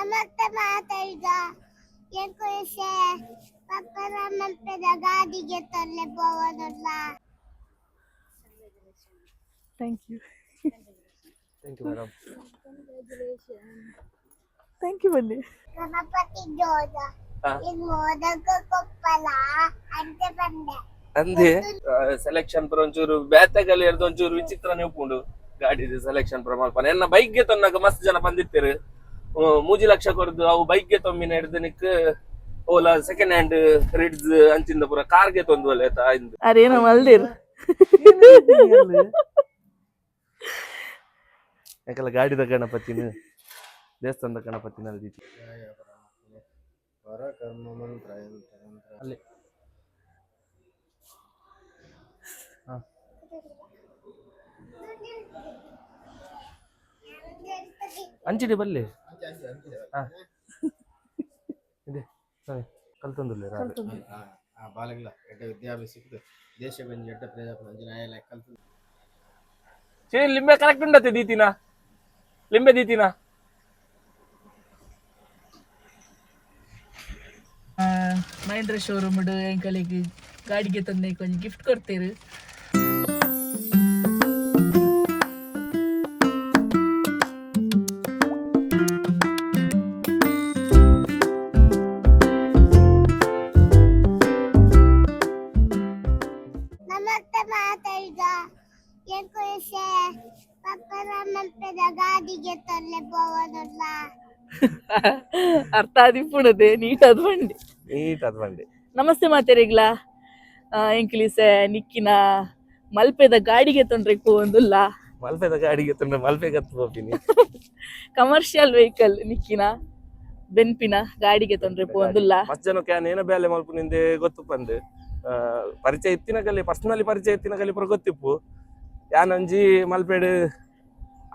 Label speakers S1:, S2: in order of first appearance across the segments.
S1: Namaste Mahatma. Yang kuise paparamman pedagadiಗೆ ತರಲೆಬಹುದಲ್ಲ.
S2: Thank you.
S3: Thank you, madam.
S2: Thank you, Bande.
S1: Ganapati Jog ಇದು ಮೋದಕ ಕೊಪ್ಪಳ ಅಂತ ಬಂದೆ.
S3: ಅಂದೆ selection ಪರ ಒಂಚೂರು ಬ್ಯಾತಗಲ್ಲಿ ಹಿಡ್ದು ಒಂಚೂರು ವಿಚಿತ್ರನೇ ಉಪ್ಪುಂಡು ಗಾಡಿದು ಸೆಲೆಕ್ಷನ್ ಪರ ಮಲ್ಪನೆ ಎನ್ನ ಬೈಕ್ಗೆ ತೊನ್ನಾಗ ಮಸ್ತ್ ಜನ ಬಂದಿತ್ತೇರು 3 ಲಕ್ಷ ಕೊರದು ಅವು ಬೈಕ್ಗೆ ತೊಮ್ಮಿನ ಹಿಡ್ದು ನಿಕ್ ಓಲಾ ಸೆಕೆಂಡ್ ಹ್ಯಾಂಡ್ ರಿಡ್ಸ್ ಅಂಚಿಂದ ಪೂರ ಕಾರ್ಗೆ ತೊಂದು ಒಳ್ಳೆ ಇಂದು
S2: ಅದೇನೋ ಮಲ್ದಿರು
S3: ಯಾಕಲ್ಲ ಗಾಡಿದ ಗಣಪತಿನ ದೇವಸ್ಥಾನದ ಗಣಪತಿನಲ್ಲಿ ಅಲ್ಲಿ ಅಂಚಿಡಿ ಬಲ್ಲಿ ಇದೆ ಕಲ್ತೊಂದುಲ್ಲೆ
S4: ಬಾಲಗಳ ಎಡ್ಡ ವಿದ್ಯಾಭ್ಯಾಸ ಸಿಕ್ತು ದೇಶ ಬಂದು ಎಡ್ಡ ಪ್ರಜಾಪನ ಅಂಜನಾಯ ಕಲ್ತು
S3: ಲಿಂಬೆ ಕರೆಕ್ಟ್ ಉಂಡತ್ತೆ ದೀತಿನ ಲಿಂಬೆ ದೀತಿನ
S2: ಮಹೇಂದ್ರ ಶೋರೂಮ್ ಎಂಕಲಿಗೆ ಗಾಡಿಗೆ ತಂದೆ ಕೊಂಚ ಗಿಫ್ಟ್ ಕೊಡ್ತೀರಿ.
S1: ನಮಸ್ತೆ ಮಾತಾಡಿದ yang kuise paparamman pedagadiಗೆ ತರಲೆಬಹುದಲ್ಲ.
S2: ಅರ್ಥ ಆದಿಪ್ಪುಣದೆ ನೀಟಾದ ಬಂಡಿ. ನಮಸ್ತೆ ಮಾತೆರಿಗ್ಲ ಎಂಕ್ಲಿಸೆ ನಿಕ್ಕಿನ ಮಲ್ಪೆದ ಗಾಡಿಗೆ ತೊಂದ್ರೆ ಪೋವಂದುಲ್ಲ.
S3: ಮಲ್ಪೆದ ಗಾಡಿಗೆ ತೊಂದ್ರೆ ಮಲ್ಪೆಗೆ ಹೋಗ್ತೀನಿ.
S2: ಕಮರ್ಷಿಯಲ್ ವೆಹಿಕಲ್ ನಿಕ್ಕಿನ ಬೆನ್ಪಿನ ಗಾಡಿಗೆ ತೊಂದ್ರೆ ಪೋವಂದುಲ್ಲ.
S3: ಮಸ್ತ್ ಜನ ಕ್ಯಾನ್ ಏನ ಬೇಲೆ ಮಲ್ಪ ನಿಂದೆ ಗೊತ್ತು ಬಂದು ಪರಿಚಯ ಇತ್ತಿನ ಕಲಿ ಪರ್ಸನಲಿ ಪರಿಚಯ ಇತ್ತಿನ ಕಲಿ ಪುರ ಗೊತ್ತಿಪ್ಪು ಯಾನಂಜಿ ಮಲ್ಪೆಡ್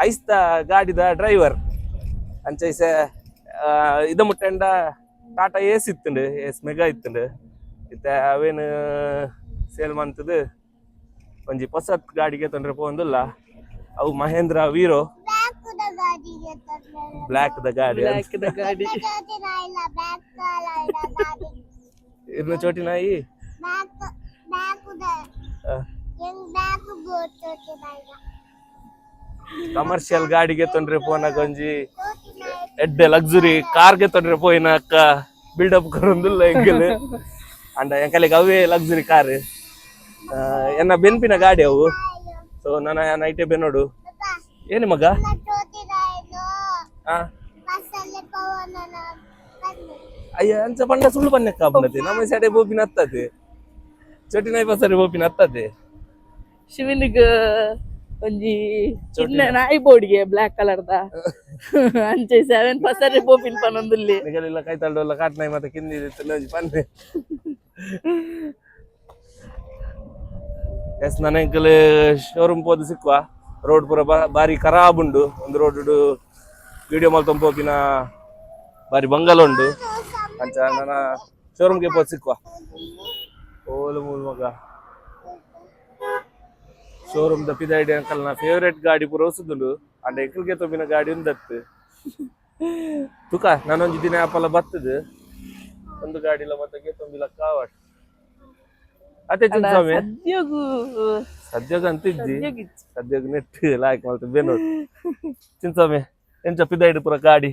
S3: ಐಸ್ತ ಗಾಡಿದ ಡ್ರೈವರ್ ಅಂಚೈಸೆ ಇದ ಮುಟ್ಟಂಡ ಟಾಟಾ ಏಸ್ ಇತ್ತುಂಡು ಏಸ್ ಮೆಗಾ ಇತ್ತುಂಡು ಇತ್ತೆ ಅವೇನು ಸೇಲ್ ಮಂತದು ಒಂಜಿ ಹೊಸತ್ ಗಾಡಿಗೆ ತೊಂದ್ರೆ ಪೋವಂದುಲ್ಲ. ಅವು ಮಹೇಂದ್ರ ವೀರೋ ಬ್ಲ್ಯಾಕ್ ದ ಗಾಡಿ ಇರ್ನ ಚೋಟಿ ನಾಯಿ ಕಮರ್ಷಿಯಲ್ ಗಾಡಿಗೆ ತೊಂದ್ರೆ ಪೋನಾಗ ಒಂಜಿ ಎಡ್ಡೆ ಲಕ್ಸುರಿ ಕಾರ್ಗೆ ತೊಂದ್ರೆ ಪೋಯಿನ ಅಕ್ಕ ಬಿಲ್ಡಪ್ ಕೊರೊಂದುಲ್ಲ ಎಂಕಲ್ ಅಂಡ ಎಂಕಲಿಗೆ ಅವೇ ಲಕ್ಸುರಿ ಕಾರ್ ಎನ್ನ ಬೆನ್ಪಿನ ಗಾಡಿ ಅವು. ಸೊ ನನ್ನ ನೈಟೇ ಬೆನ್ನೋಡು ಏನು ಮಗ ಅಯ್ಯ ಅಂಚ ಪಂಡ ಸುಳ್ಳು ಪನ್ನಕ್ಕ ಬಂದತೆ ನಮ್ಮ ಸೈಡೆ ಬೋಪಿನ ಹತ್ತದೆ ಚೋಟಿ ನಾಯಿ ಪಸರಿ ಬೋಪಿನ ಹತ್ತದೆ
S2: ಶಿವನಿಗೆ ಒಂಜಿ ಚಿನ್ನ ನಾಯಿ ಬೋರ್ಡ್ಗೆ ಬ್ಲಾಕ್ ಕಲರ್ದ ಅಂಚೆ 7 ಪಸರೆ ಬೋಪಿನ ಪನೊಂದುಲ್ಲಿ
S3: ನಿಗಲಿಲ್ಲ ಕೈ ತಳ್ಡೋಲ್ಲ ಕಾಟ್ ನಾಯಿ ಮತ್ತೆ ಕಿಂದಿ ಪನ್ನೆ ಎಸ್ ನನ್ನ ಎಂಕಲ್ ಶೋರೂಮ್ ಪೋದು ಸಿಕ್ಕುವ ರೋಡ್ ಪೂರ ಬಾರಿ ಖರಾಬ್ ಉಂಡು ಒಂದು ರೋಡ್ ವಿಡಿಯೋ ಮಲ್ತೊಂದು ಪೋಪಿನ ಬಾರಿ ಬಂಗಲ್ ಉಂಡು ಅಂಚ ನನ್ನ ಶೋರೂಮ್ಗೆ ಪೋದು ಸಿಕ್ಕುವ ಓಲು ಮೂಲ ಮಗ ಶೋರೂಮ್ ದ ಪಿದಾಯ್ಡಿ ಅಂಕಲ್ ನ ಫೇವರೇಟ್ ಗಾಡಿ ಪೂರ ಹೊಸದುಂಡು ಅಂಡ ಎಂಕಲ್ಗೆ ತೊಂಬಿನ ಗಾಡಿ ಉಂದತ್ತು ತುಕ ನಾನೊಂದು ದಿನ ಆಪಲ್ಲ ಬರ್ತದೆ ಒಂದು ಗಾಡಿಲ ಮತ್ತೆ ತೊಂಬಿಲ ಕಾವಾಟ್ ಅದೇ ಚಿಂತಾಮೆ ಸದ್ಯೋಗ ಅಂತಿದ್ದಿ ಸದ್ಯೋಗ ನೆಟ್ ಲಾಯ್ಕ್ ಮಲ್ತ ಬೇನೋಡ್ ಚಿಂತಾಮೆ ಎಂಚ ಪಿದಾಯ್ಡಿ ಪೂರ ಗಾಡಿ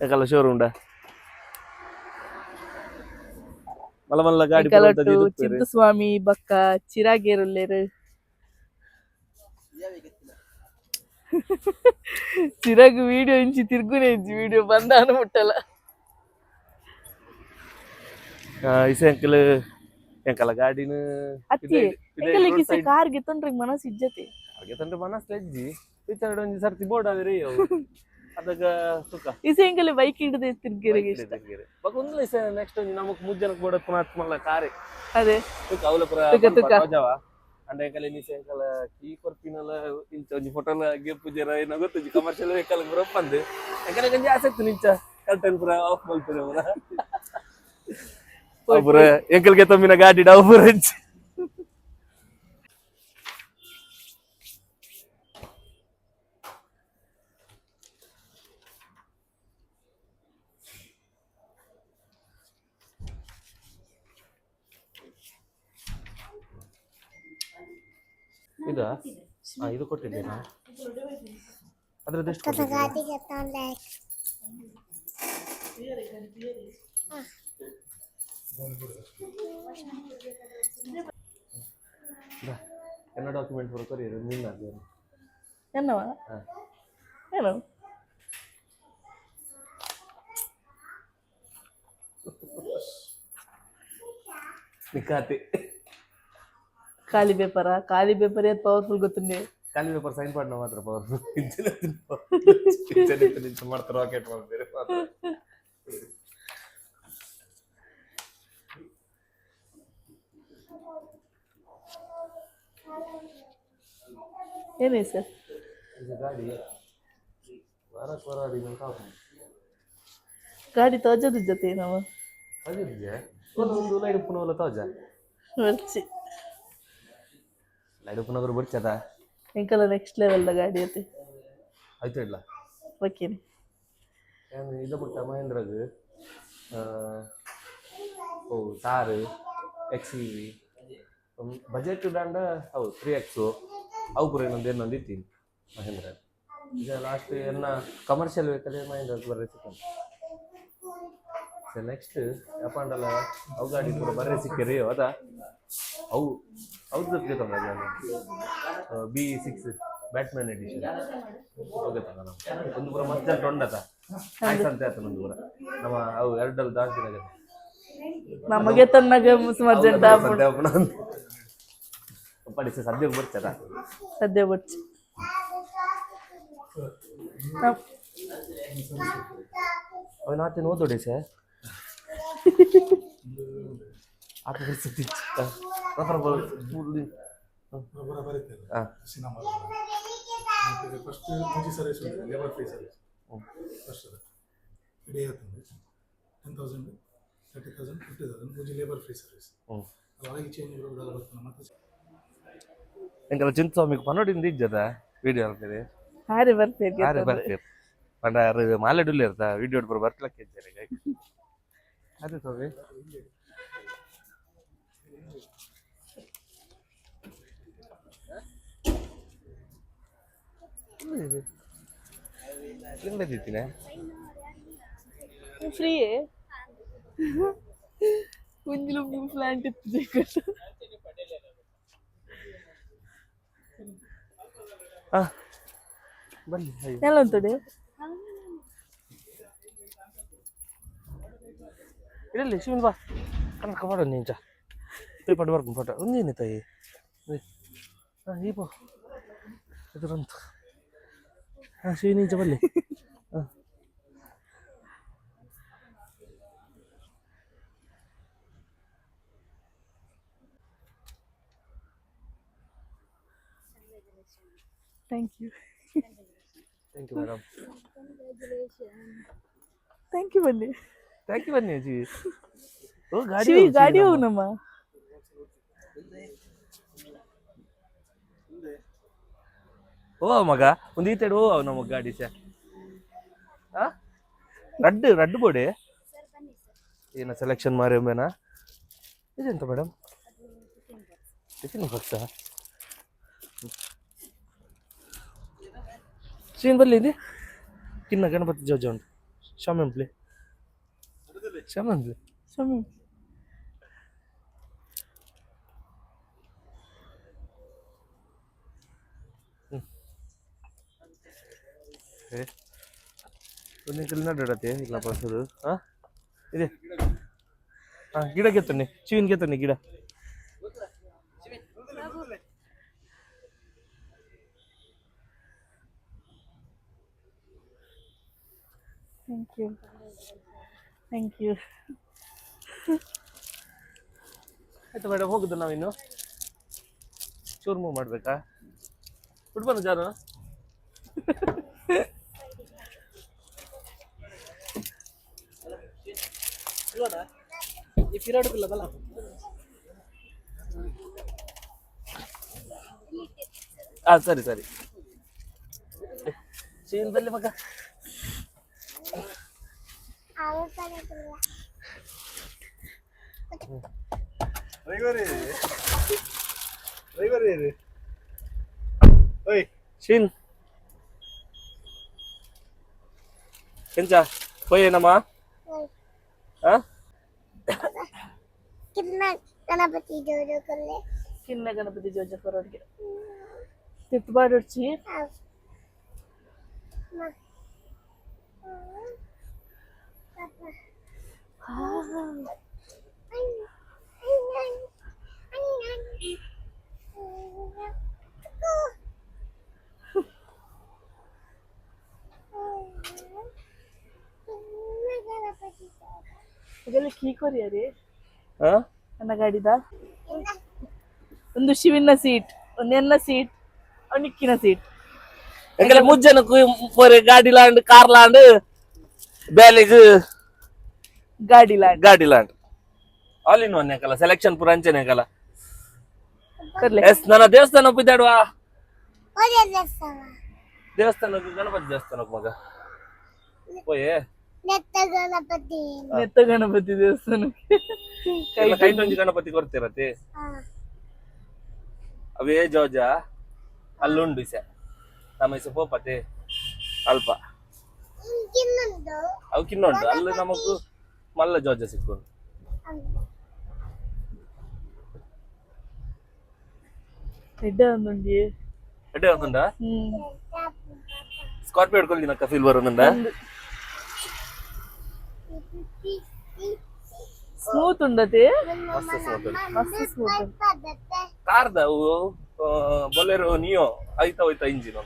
S3: ಯಾಕಲ್ಲ ಶೋರೂಮ್ ಮಲ್ಲ ಮಲ್ಲ ಗಾಡಿ
S2: ಚಿಂತಸ್ವಾಮಿ ಬಕ್ಕ ಚಿರಾಗೇರುಲ್ಲೇರು ಚಿರಾಗ್ ವಿಡಿಯೋ ಇಂಚಿ ತಿರ್ಗುನೆ ಇಂಚಿ ವಿಡಿಯೋ ಬಂದ ಅನ್ಬಿಟ್ಟಲ್ಲ
S3: ಇಸ ಎಂಕಲ್ ಎಂಕಲ್ಲ ಗಾಡಿನ
S2: ಅತ್ತಿ ಎಂಕಲಿಗೆ ಕಾರ್ಗೆ ತೊಂದ್ರೆ ಮನಸ್ಸು ಇಜ್ಜತೆ
S3: ಹಾಗೆ ತಂದ್ರೆ ಮನಸ್ಸು ಎಜ್ಜಿ ಪಿಚರ್ಡ್ ಒಂಜಿ ಸರ್ತಿ ಬೋರ್ಡ್ ಆದ್ರೆ ಅವು ಅದಾಗ ಸುಖ
S2: ಇಸ ಎಂಕಲೆ ಬೈಕ್ ಹಿಡಿದು ತಿರ್ಗಿರಿಗೆ ಇಷ್ಟ
S3: ಬಕ ಒಂದು ಇಸ ನೆಕ್ಸ್ಟ್ ಒಂಜಿ ನಮಕ್ ಮುಜ್ಜನಕ್ ಬೋರ್ಡ್ ಪುನಃ ಮಲ್ಲ ಕಾರೆ
S2: ಅದೇ
S3: ಸುಖ ಅವಲ ಪುರ ರಾಜವ ಅಂಡ ಎಂಕಲೆ ನಿಸ ಎಂಕಲ ಕೀ ಕೊರ್ಪಿನಲ ಇಂಚ ಒಂಜಿ ಫೋಟೋಲ ಗೆಪ್ಪು ಜರ ಏನೋ ಗೊತ್ತುಜಿ ಕಮರ್ಷಿಯಲ್ ವೆಹಿಕಲ್ ಪುರ ಒಪ್ಪಂದು ಎಂಕಲೆ ಗಂಜಿ ಆಸಕ್ತಿ ನಿಂಚ ಕಲ್ಟನ್ ಪುರ ಆಫ್ ಮಲ್ಪುರ ಪುರ ಎಂಕಲ್ಗೆ ತಮ್ಮಿನ ಗಾಡಿ ಡಾವ್ ಪುರ ಹಂಚಿ ಇದಾ ಇದು ಕೊಟ್ಟಿದ್ದೇನಾ ಅದ್ರದ್ದು ಎಷ್ಟು ಕೊಟ್ಟಿದ್ದೀರಾ?
S1: ಗಾಡಿಗೆ ತಂದೆ
S3: ಎಲ್ಲ ಡಾಕ್ಯುಮೆಂಟ್ ಬರೋ ಕೊರಿಯರ್ ನಿನ್ನ
S2: ಏನವ ಏನು
S3: ನಿಖಾತಿ
S2: ಖಾಲಿ ಪೇಪರ್ ಏತ್ ಪವರ್ಫುಲ್ ಗೊತ್ತುಂಡೆ
S3: ಖಾಲಿ ಪೇಪರ್ ಸೈನ್ ಮಾಡಿದ ಮಾತ್ರ ಪವರ್ಫುಲ್ ಮಾಡ್ತಾರೆ ರಾಕೆಟ್ ಮಾಡ್ತಾರೆ
S2: ಏನೇ ಸರ್
S3: ಇದು ಗಾಡಿ ವಾರ
S2: ಗಾಡಿ ತೋಜದ ಜೊತೆ ನಾವು
S3: ಅದಿದ್ಯಾ ಒಂದು ಲೈಡ್ ಪುನಃ ತೋಜ
S2: ಬರ್ಚಿ
S3: ಲೈಡ್ ಪುನಃ ಬರ್ಚದ
S2: ಎಂಕಲ್ಲ ನೆಕ್ಸ್ಟ್ ಲೆವೆಲ್ದ ಗಾಡಿ ಐತಿ
S3: ಆಯ್ತು ಇಲ್ಲ
S2: ಓಕೆನೆ
S3: ಇದು ಬಿಟ್ಟ ಮಹೇಂದ್ರಗ್ ತಾರ್ XEV ಬಜೆಟ್ ದಾಂಡ ಅವು 3X ಅವು ಪೂರ ಇನ್ನೊಂದು ಇತ್ತೀನಿ ಮಹೇಂದ್ರ ಈಗ ಲಾಸ್ಟ್ ಏನ ಕಮರ್ಷಿಯಲ್ ವೆಹಿಕಲ್ ಮಹೇಂದ್ರ ಬರ್ರೆ ಸಿಕ್ಕಂತ ನೆಕ್ಸ್ಟ್ ಯಾಪಂಡಲ್ಲ ಅವು ಗಾಡಿ ಪೂರ ಬರ್ರೆ ಸಿಕ್ಕಿರಿ ಅದ ಅವು ಅವ್ರ ಜೊತೆ ತಂದ B6 ಬ್ಯಾಟ್ಮ್ಯಾನ್ ಎಡಿಷನ್ ಹೋಗತ್ತ ಒಂದು ಪೂರ ಮತ್ತೆ ಟೊಂಡತ ಆಯ್ತು ಅಂತ ಆಯ್ತು ಒಂದು ಪೂರ ನಮ್ಮ ಅವು ಎರಡಲ್ಲಿ ದಾಟಿನಾಗ
S2: ನಮಗೆ ತನ್ನಾಗ ಮರ್ಜೆಂಟ್
S3: ಪಡಿಸಿ ಸದ್ಯಕ್ಕೆ ಬರ್ತಾರ
S2: ಸದ್ಯ ಬರ್ಚಿ
S3: ಅವನಾತಿನ ಓದೋಡಿ ಸರ್ ಆತ ಪರಿಸ್ಥಿತಿ
S5: ಫಸ್ಟ್ ಮುಂಚೆ ಸರ್ವಿಸ್ ఉంటుంది లేబర్ ఫ్రీ సర్వీస్ ఫస్ట్ ఇడే అవుతుంది 10,000 30,000 50,000 ಮುಂಚೆ లేబర్ ఫ్రీ సర్వీస్ అలాగే చేంజ్ కూడా బదులుతున్నా ಮತ್ತೆ
S3: ಎಂಕಲ ಚಿಂತಸ್ವಾಮಿಗೆ ಪನ್ನೋಡಿಂದ ಇಜ್ಜದ ವಿಡಿಯೋ ಆಗ್ತದೆ
S2: ಹಾರಿ ಬರ್ತೀವಿ
S3: ಯಾರು ಬರ್ತೀರಿ ಪಂಡ ಮಾಲೆಡುಲ್ಲ ಇರ್ತಾ ವಿಡಿಯೋ ಬರೋ ಬರ್ಲಕ್ಕೆ ಇದ್ದಾರೆ ಅದೇ ಸ್ವಾಮಿ ತಿಂಗ್ಳದಿತ್ತೀನಿ
S2: ಫ್ರೀ ಮುಂಜಲು ಪ್ಲಾಂಟ್ ಇತ್ತು
S3: ಬನ್ನಿ
S2: ಎಲ್ಲ ಉಂಟದೆ
S3: ಇರಲಿ ಶಿವನ್ ಬಾ ಕನಕ ಮಾಡೋ ನೀಂಚ ಪೇಪರ್ ಬರ್ಕೊಂಡು ಫೋಟೋ ಒಂದೇನೆ ತಾಯಿ ಈ ಬೋ ಎದುರಂತ ಶಿವನೀಚ ಬಲ್ಲಿ
S2: thank you
S3: madam
S2: thank you ಬನ್ನಿ
S3: ಥ್ಯಾಂಕ್ ಯು ಬನ್ನಿ ಅಜ್ಜಿ ಓ
S2: ಗಾಡಿ ಹೋಗು ನಮ್ಮ
S3: ಓ ಮಗ ಒಂದು ಈತೆಡು ಓ ನಮ್ಮ ಗಾಡಿ ಸರ್ ರಡ್ಡು ಬೋಡೆ ಏನ ಸೆಲೆಕ್ಷನ್ ಮಾರಿ ಒಮ್ಮೆನಾ ಇದೆಂತ ಮೇಡಮ್ ಟಿಫಿನ್ ಬಾಕ್ಸಾ ಶ್ರೀನ್ ಬರ್ಲಿ ಇದೆ ಕಿನ್ನ ಗಣಪತಿ ಜೋಜ ಉಂಟು ಶಾಮೆಂಪ್ಲೆ ಶಾಮೆಂಪ್ಲೆ ಒಂದು ಕಿಲ್ ನಡಡತ್ತೆ ಇಲ್ಲ ಬಸದು ಇದೆ ಗಿಡ ಗೆತ್ತನೆ ಶಿವಿನ ಗೆತ್ತನೆ ಗಿಡ
S2: ಥ್ಯಾಂಕ್ ಯು
S3: ಆಯ್ತು ಮೇಡಮ್ ಹೋಗುದು ನಾವಿನ್ನು ಚೂರು ಮೂವ್ ಮಾಡ್ಬೇಕಾ ಬಿಡ್ಬಾನ ಜಾರು ಸರಿ ಸರಿ ಚೀನದಲ್ಲಿ ಮಗ
S4: ಓಯ್
S3: ಶಿನ್ ಎಂಚ ಪೋಯೇನಮ್ಮ ಹಾ
S1: कितना गणपति जोड़ो कर ले
S2: ಕಿನ್ನ ಗಣಪತಿ ಜೋಜ ಹೊರಡ್ಗೆ ತಿತ್ತು ಬಾಡೊಡ್ಚಿ ಅದೆಲ್ಲ ಕೀ ಕೊರಿಯರಿ
S3: ಹಾ
S2: ನನ್ನ ಗಾಡಿದ ಒಂದು ಶಿವಿನ ಸೀಟ್ ಒಂದು ಎನ್ನ ಸೀಟ್ ಒಂದು ನಿಕ್ಕಿನ ಸೀಟ್
S3: ಎಂಕಲೆ ಮುಜ್ಜನಕ್ಕೂ ಪೋರೆ ಗಾಡಿ ಲಾಂಡ್ ಕಾರ್ ಲಾಂಡ್ ಬ್ಯಾಲಿಗ್
S2: ಗಾಡಿ ಲ್ಯಾಂಡ್
S3: ಗಾಡಿ ಲಾಂಡ್ ಆಲ್ ಇನ್ ಒನ್ ಯಾಕಲ್ಲ ಸೆಲೆಕ್ಷನ್ ಪೂರ ಅಂಚನೆ ಯಾಕಲ್ಲ
S2: ಕರ್ಲೆ
S3: ಎಸ್ ನನ್ನ ದೇವಸ್ಥಾನ ಬಿದ್ದಾಡುವ
S1: और ये दसवा
S3: ದೇವಸ್ಥಾನಕ್ಕೆ ಗಣಪತಿ ದೇವಸ್ಥಾನಕ್ಕೆ ಮಗ ಪೋಯೆ
S1: नेत्त गणपति
S2: ನೆತ್ತ ಗಣಪತಿ ದೇವಸ್ಥಾನಕ್ಕೆ
S3: ಕೈಟೊಂಜಿ ಗಣಪತಿ ಕೊಡ್ತಿರತ್ತೆ
S1: हां
S3: ಅವೇ ಜೋಜ ಅಲ್ಲುಂಡು ಇಸ ನಮೈಸ ಪೋಪತೆ ಅಲ್ಪ
S1: किन्नंदो
S3: ಅವು ಕಿನ್ನೊಂಡು ಅಲ್ಲಿ ನಮಗೂ ಮಲ್ಲ ಜೋಜ ಸಿಕ್ಕೊಂಡು
S2: ಎಡ್ಡ ಒಂದುಂಡಿ
S3: ಎಡ್ಡೆ ಒಂದುಂಡ ಸ್ಕಾರ್ಪಿಯೋ ಹಿಡ್ಕೊಳ್ದಿನಕ್ಕ ಫೀಲ್ ಬರೋನುಂಡ
S2: ಸ್ಮೂತ್ ಉಂಡತೆ
S3: ಮಸ್ತ್ ಸ್ಮೂತ್
S2: ಮಸ್ತ್ ಸ್ಮೂತ್
S3: ಕಾರ್ದ ಅವು ಬೊಲೆರೋ ನಿಯೋ ಐತಾ ಹೋಯ್ತಾ ಇಂಜಿನ್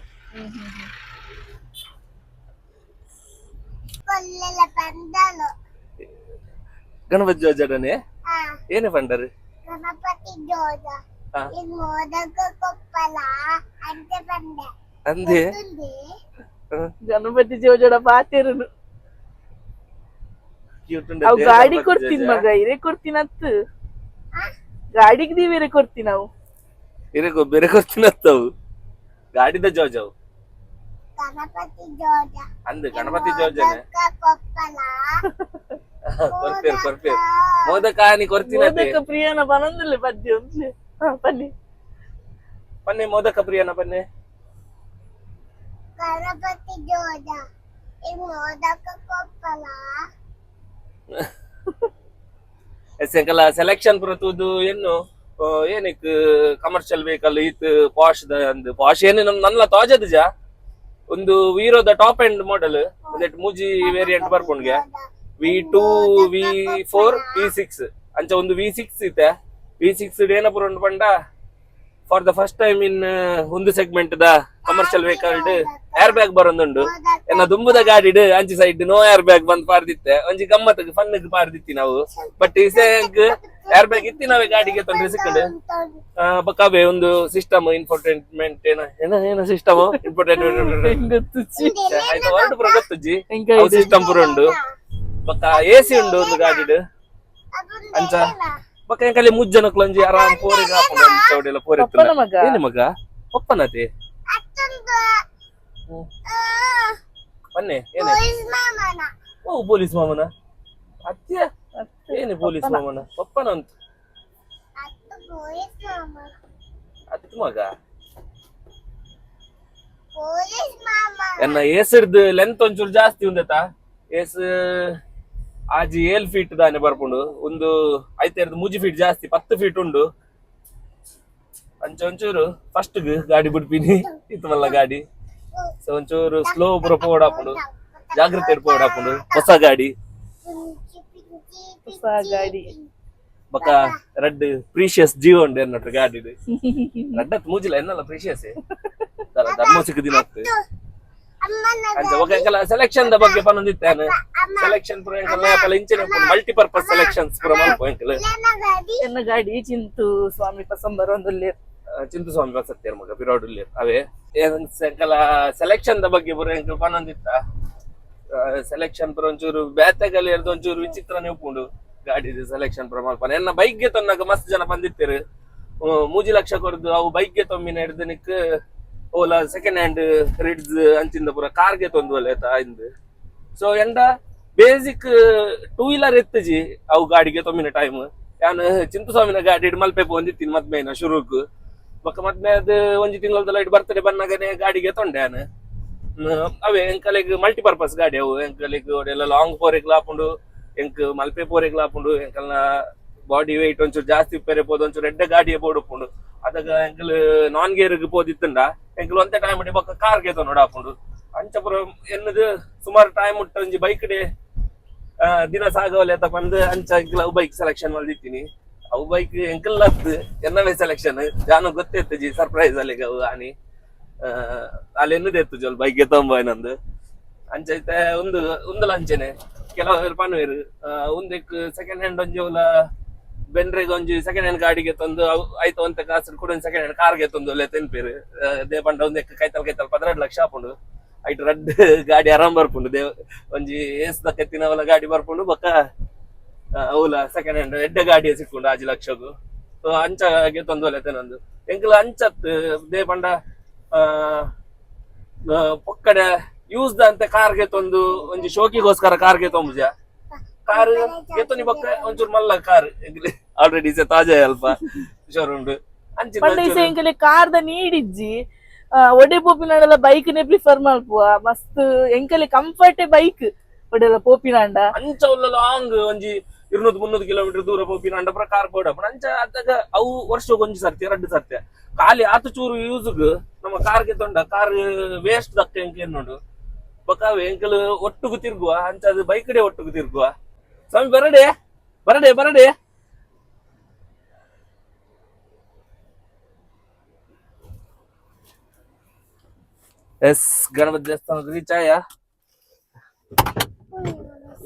S1: ಕೊಲ್ಲೆಲ್ಲ ಬಂದನು
S3: ಗಣಪತಿ ಜೋಜಡನೆ
S1: ಹಾ
S3: ಏನೇ ಫಂಡರ್
S1: ಗಣಪತಿ ಜೋಜ
S3: ಹಾ
S1: ಈ ಮೋದಕ ಕೊಪ್ಪಲ ಅಂತೆ ಬಂದೆ
S3: ಅಂದೆ
S1: ತುಂದಿ
S2: ಗಣಪತಿ ಜೋಜಡ ಪಾತೇರನು
S3: ಕ್ಯೂಟ್
S2: ಅವ್ ಗಾಡಿ ಕೊಡ್ತೀನಿ ಮಗ ಇರೇ ಕೊಡ್ತೀನತ್ತು ಗಾಡಿಗೆ ನೀವೇರೆ ಕೊಡ್ತೀನಿ ನಾವು
S3: ಇರೇ ಬೇರೆ ಕೊಡ್ತೀನತ್ತವು ಗಾಡಿದ ಜೋಜವು
S1: ಗಣಪತಿ ಜೋಜ
S3: ಅಂದೆ ಗಣಪತಿ ಜೋಜನೆ
S1: ಮೋದಕ ಕೊಪ್ಪಲ
S3: ಕೊಡ್ತೇವೆ ಮೋದಕ ನೀ ಕೊಡ್ತೀನತ್ತೆ
S2: ಮೋದಕ ಪ್ರಿಯನ ಬನಂದಲ್ಲೇ ಪದ್ಯ ಉಂಟ್ಲೆ ಬನ್ನಿ
S3: ಪನ್ನೆ ಮೋದಕ ಪ್ರಿಯನ ಪನ್ನೆ
S1: ಗಣಪತಿ ಜೋಜ ಈ ಮೋದಕ ಕೊಪ್ಪಲ
S3: ಎಂಕಲ್ಲ ಸೆಲೆಕ್ಷನ್ ಪುರತುದು ಏನು ಏನಕ್ ಕಮರ್ಷಿಯಲ್ ವೆಹಿಕಲ್ ಈತ್ ಪಾಶ್ ಅಂದ್ ಪಾಶ್ ಏನು ನನ್ನ ತಾಜದ್ ಜಾ ಒಂದು ವೀರೋದ ಟಾಪ್ ಎಂಡ್ ಮಾಡೆಲ್ ಒಂದೆಟ್ ಮೂಜಿ ವೇರಿಯಂಟ್ ಬರ್ಕೊಂಡ್ಗೆ V2 V4 V6 ಅಂಚ ಒಂದು V6 ಇತ್ತೆ V6 ಏನಪುರ ಉಂಡು ಪಂಡ for the first time in ಒಂದು ಸೆಗ್ಮೆಂಟ್ ದ ಕಮರ್ಷಿಯಲ್ ವೆಹಿಕಲ್ ಏರ್ ಬ್ಯಾಗ್ ಬರೋದುಂಡು ಎನ್ನ ದುಂಬುದ ಗಾಡಿ ಅಂಚಿ ಸೈಡ್ ನೋ ಏರ್ ಬ್ಯಾಗ್ ಬಂದ್ ಪಾರ್ದಿತ್ತೆ ಒಂಜಿ ಗಮ್ಮತ್ ಫನ್ಗ್ ಪಾರ್ದಿತ್ತಿ ನಾವು ಬಟ್ ಇಸೆಗ್ ಏರ್ ಬ್ಯಾಗ್ ಇತ್ತಿ ನಾವೇ ಗಾಡಿಗೆ ತೊಂದ್ರೆ ಸಿಕ್ಕಂಡು ಬಕ್ಕವೇ ಒಂದು ಸಿಸ್ಟಮ್ ಇನ್ಫೋಟೈನ್ಮೆಂಟ್ ಏನ ಸಿಸ್ಟಮ್ ಇನ್ಫೋಟೈನ್ಮೆಂಟ್
S2: ಗೊತ್ತುಚ್ಚಿ
S3: ಆಯ್ತು ವರ್ಡ್ ಪುರ ಗೊತ್ತುಜ್ಜಿ ಸಿಸ್ಟಮ್ ಪುರ ಉಂಡು ಬಕ್ಕ ಎಸಿ ಉಂಡು ಒಂದು ಗಾಡಿಡ್ ಅಂಚ ಬಕ್ಕ ಎಂಕಲ್ಲಿ ಮುಜ್ಜನಕ್ಲೊಂಜಿ ಆರಾಮ್ ಪೋರಿಗೆ ಹಾಕೊಂಡು ಚೌಡೆಲ್ಲ ಪೋರೆ
S2: ಪಪ್ಪನ ಮಗ
S3: ಏನಿ ಮಗ ಪಪ್ಪನತೆ
S1: ಅತ್ತಂದು
S3: ಬನ್ನಿ ಏನೇ
S1: ಪೊಲೀಸ್ ಮಾಮನ
S3: ಓ ಪೊಲೀಸ್ ಮಾಮನ ಅತ್ಯ ಏನೇ ಪೊಲೀಸ್ ಮಾಮನ ಪಪ್ಪನ ಅಂತ
S1: ಅತ್ತ ಪೊಲೀಸ್ ಮಾಮ
S3: ಅತ್ ಮಗ
S1: ಪೊಲೀಸ್ ಮಾಮ
S3: ಎನ್ನ ಏಸಿರ್ದು ಲೆಂತ್ ಒಂಚೂರು ಜಾಸ್ತಿ ಉಂದತಾ ಏಸ್ ಆಜಿ 7 ಫೀಟ್ ದಾನೆ ಬರ್ಪುಂಡು ಒಂದು ಐತೆರ್ದು 3 ಫೀಟ್ ಜಾಸ್ತಿ 10 ಫೀಟ್ ಉಂಡು ಅಂಚ ಒಂಚೂರು ಫಸ್ಟ್ ಗಾಡಿ ಬಿಡ್ಪಿನಿ ಇತ್ತು ಮಲ್ಲ ಗಾಡಿ ಸೊ ಒಂಚೂರು ಸ್ಲೋ ಪುರ ಪೋಡಾಪುಂಡು ಜಾಗ್ರತೆ ಪೋಡಾಪುಂಡು ಹೊಸ ಗಾಡಿ
S2: ಹೊಸ ಗಾಡಿ
S3: ಬಕ್ಕ ರೆಡ್ ಪ್ರೀಶಿಯಸ್ ಜೀವ ಉಂಡು ಎನ್ನಟ್ರು ಗಾಡಿ ರೆಡ್ ಅತ್ ಮೂಜಿಲ್ಲ ಎನ್ನಲ್ಲ ಪ್ರೀಶಿಯಸ್ ಧರ್ಮ ಸಿಕ್ಕದಿನ
S1: ಅಮ್ಮನ
S3: ಅಂಚ ಒಕ್ಕ ಸೆಲೆಕ್ಷನ್ ದ ಬಗ್ಗೆ ಪನ್ನೊಂದಿತ್ತೇನೆ ಸೆಲೆಕ್ಷನ್ ಪುರ ಎಂಕಲ್ಲ ಇಂಚಿನ ಮಲ್ಟಿಪರ್ಪಸ್ ಸೆಲೆಕ್ಷನ್ಸ್ ಪುರ ಮಲ್ಪ ಎಂಕಲ್
S1: ಗಾಡಿ
S2: ಎನ್ನ ಗಾಡಿ ಚಿಂತು ಸ್ವಾಮಿ ಪಸಂಬರ ಒಂದಲ್ಲಿ
S3: ಚಿಂತು ಸ್ವಾಮಿ ಬಸತ್ತೇರ್ ಮಗ ಪಿರೋಡುಲ್ಲಿ ಅವೇ ಎಂಕಲ ಸೆಲೆಕ್ಷನ್ ದ ಬಗ್ಗೆ ಪುರ ಎಂಕಲ್ ಪನ್ನೊಂದಿತ್ತ ಸೆಲೆಕ್ಷನ್ ಪುರ ಒಂಚೂರು ಬ್ಯಾತೆಗಲ್ಲಿ ಎರ್ದು ಒಂಚೂರು ವಿಚಿತ್ರನೇ ಉಪ್ಪುಂಡು ಗಾಡಿದ ಸೆಲೆಕ್ಷನ್ ಪುರ ಮಲ್ಪ ಎನ್ನ ಬೈಕ್ ಗೆ ತೊನ್ನಾಗ ಮಸ್ತ್ ಜನ ಬಂದಿತ್ತೇರು 3 ಲಕ್ಷ ಕೊರ್ದು ಅವು ಬೈಕ್ ಗೆ ತೊಮ್ಮಿನ ಹಿಡ್ದು ನಿಕ್ ಓಲಾ ಸೆಕೆಂಡ್ ಹ್ಯಾಂಡ್ ರಿಡ್ಸ್ ಅಂಚಿಂದ ಪುರ ಕಾರ್ ಗೆ ತೊಂದು ಇಂದು ಸೊ ಎಂಡ ಬೇಸಿಕ್ 2 ವೀಲರ್ ಎತ್ತಜಿ ಅವು ಗಾಡಿಗೆ ತೊಮ್ಮಿನ ಟೈಮ್ ಯಾನ್ ಚಿಂತು ಸ್ವಾಮಿನ ಗಾಡಿ ಮಲ್ಪೆ ಪೋಂದಿತ್ತೀನಿ ಮದ್ಮೇನ ಶುರುಕ್ ಬೊಕ್ಕ ಮತ್ತೆ ಅದು ಒಂಜಿ ತಿಂಗಳದ ಲೈಟ್ ಬರ್ತಡೆ ಬನ್ನಾಗನೆ ಗಾಡಿಗೆ ತೊಂಡೆ ನಾನು ಅವೇ ಎಂಕಲೆಗ್ ಮಲ್ಟಿಪರ್ಪಸ್ ಗಾಡಿ ಅವು ಎಂಕಲೆಗ್ ಒಡೆಲ್ಲ ಲಾಂಗ್ ಪೋರೆಗ್ ಲಾಪುಂಡು ಎಂಕ್ ಮಲ್ಪೆ ಪೋರೆಗ್ ಲಾಪುಂಡು ಎಂಕಲ್ನ ಬಾಡಿ ವೆಯ್ಟ್ ಒಂಚೂರು ಜಾಸ್ತಿ ಉಪ್ಪೆರೆ ಪೋದು ಒಂಚೂರು ಎಡ್ಡೆ ಗಾಡಿಯ ಬೋರ್ಡ್ ಉಪ್ಪುಂಡು ಅದಾಗ ಎಂಕಲ್ ನಾನ್ ಗೇರ್ಗ್ ಪೋದಿತ್ತಂಡ ಎಂಕಲ್ ಒಂದೇ ಟೈಮ್ ಅಡಿ ಬೊಕ್ಕ ಕಾರ್ಗೆ ತೊಂಡು ಹಾಪುಂಡು ಅಂಚ ಪುರ ಎನ್ನದು ಸುಮಾರು ಟೈಮ್ ಉಟ್ಟ ಒಂಜಿ ಬೈಕ್ ಡೇ ದಿನ ಸಾಗವಲೆ ತಕೊಂಡ್ ಅಂಚ ಎಂಕಲ್ ಅವು ಬೈಕ್ ಸೆಲೆಕ್ಷನ್ ಮಾಡಿದ್ದೀನಿ ಅವು ಬೈಕ್ ಎಂಕಲ್ ಎನ್ನವೇ ಸೆಲೆಕ್ಷನ್ ಜಾನು ಗೊತ್ತಿತ್ತು ಜಿ ಸರ್ಪ್ರೈಸ್ ಅಲ್ಲಿ ಅವು ಆನಿ ಅಲ್ಲಿ ಎನ್ನದೆತ್ತು ಜೋಲ್ ಬೈಕ್ ತೊಂಬ ನಂದು ಅಂಚೈತೆ ಒಂದು ಲಂಚನೆ ಕೆಲವರು ಪನ್ವೇರು ಒಂದಕ್ಕೆ ಸೆಕೆಂಡ್ ಹ್ಯಾಂಡ್ ಒಂಜೋಲ ಬೆನ್ರೆಗ್ ಒಂಜಿ ಸೆಕೆಂಡ್ ಹ್ಯಾಂಡ್ ಗಾಡಿಗೆ ತಂದು ಆಯ್ತು ಅಂತ ಕಾಸು ಕೂಡ ಸೆಕೆಂಡ್ ಹ್ಯಾಂಡ್ ಕಾರ್ಗೆ ತಂದು ಅಲ್ಲೇ ತೆನ್ಪೇರು ದೇ ಪಂಡ ಒಂದಕ್ಕೆ ಕೈತಲ್ 12 ಲಕ್ಷ ಹಾಪುಂಡು ಐಟ್ ರಡ್ ಗಾಡಿ ಆರಾಮ್ ಬರ್ಪುಂಡು ಒಂಜಿ ಏಸ್ದ ಕೆತ್ತಿನವಲ ಗಾಡಿ ಬರ್ಪುಂಡು ಬೊಕ್ಕ ಅವಲ ಸೆಕೆಂಡ್ ಹ್ಯಾಂಡ್ ಎಡ್ಡೆ ಗಾಡಿ ಸಿಕ್ಕೊಂಡು 6 ಲಕ್ಷಗೂ ಸೊ ಅಂಚಾಗೆ ತಂದು ಅಲ್ಲೇ ತೆನೊಂದು ಎಂಕಲ್ ಅಂಚತ್ ದೇ ಪಂಡ ಪೊಕ್ಕಡೆ ಯೂಸ್ದ ಅಂತ ಕಾರ್ಗೆ ತಂದು ಒಂಜಿ ಶೋಕಿಗೋಸ್ಕರ ಕಾರ್ಗೆ ತೊಂಬುಜ ಕಾರ್ ಎತ್ತೊನಿ ಬೊಕ್ಕ ಒಂಚೂರು ಮಲ್ಲ ಕಾರ್ ಆಲ್ರೆಡಿ ತಾಜಾ ಅಲ್ಪ ಶೋರುಂಡು
S2: ಅಂಚಿನ ಕಾರ್ದ ನೀಡಿಜ್ಜಿ ಒಡೆ ಪೋಪಿನಾಂಡಲ ಬೈಕ್ ನೇ ಪ್ರಿಫರ್ ಮಲ್ಪುವ ಮಸ್ತ್ ಎಂಕಲೆ ಕಂಫರ್ಟ್ ಬೈಕ್ ಒಡೆಲ ಪೋಪಿನಾಂಡ
S3: ಅಂಚ ಉಲ್ಲ ಲಾಂಗ್ ಒಂಜಿ 200-300 ಕಿಲೋಮೀಟರ್ ದೂರ ಪೋಪಿನಾಂಡ ಪುರ ಕಾರ್ ಬೋಡ ಅಂಚ ಅದಾಗ ಅವು ವರ್ಷಕ್ಕೆ ಒಂಜಿ ಸರ್ತಿ 2 ಸರ್ತಿ ಖಾಲಿ ಆತು ಚೂರು ಯೂಸ್ಗ್ ನಮ್ಮ ಕಾರ್ಗೆ ತೊಂಡ ಕಾರ್ ವೇಸ್ಟ್ ದಕ್ಕ ಎಂಕ ನೋಡು ಬೊಕ್ಕ ಎಂಕಲ್ ಒಟ್ಟುಗು ತಿರ್ಗುವ ಅಂಚ ಅದು ಬೈಕ್ ಡೇ ಒಟ್ಟುಗು ತಿರ್ಗುವ ಸ್ವಾಮಿ ಬರಡೆ ಎಸ್ ಗಣಪತಿ ದೇವಸ್ಥಾನದ ರೀಚ್ ಆಯ